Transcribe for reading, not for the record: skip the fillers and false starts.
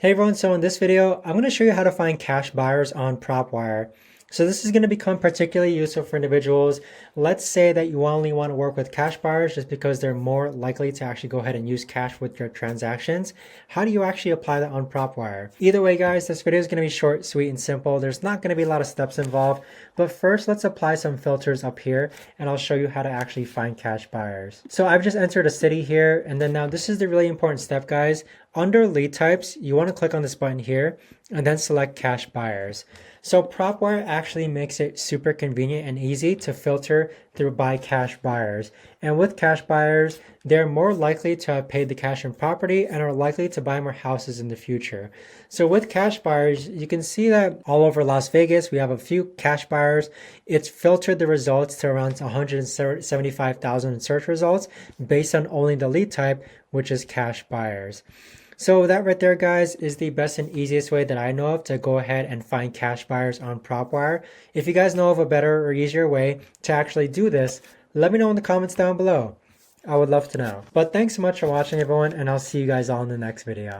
Hey everyone, so in this video, I'm going to show you how to find cash buyers on Propwire. So this is going to become particularly useful for individuals. Let's say that you only want to work with cash buyers just because they're more likely to actually go ahead and use cash with your transactions. How do you actually apply that on Propwire? Either way, guys, this video is going to be short, sweet, and simple. There's not going to be a lot of steps involved, but first let's apply some filters up here and I'll show you how to actually find cash buyers. So I've just entered a city here, and then now this is the really important step, guys. Under lead types, you want to click on this button here and then select cash buyers. So Propwire actually makes it super convenient and easy to filter through by cash buyers. And with cash buyers, they're more likely to have paid the cash in property and are likely to buy more houses in the future. So with cash buyers, you can see that all over Las Vegas, we have a few cash buyers. It's filtered the results to around 175,000 search results based on only the lead type, which is cash buyers. So that right there, guys, is the best and easiest way that I know of to go ahead and find cash buyers on Propwire. If you guys know of a better or easier way to actually do this, let me know in the comments down below. I would love to know. But thanks so much for watching, everyone, and I'll see you guys all in the next video.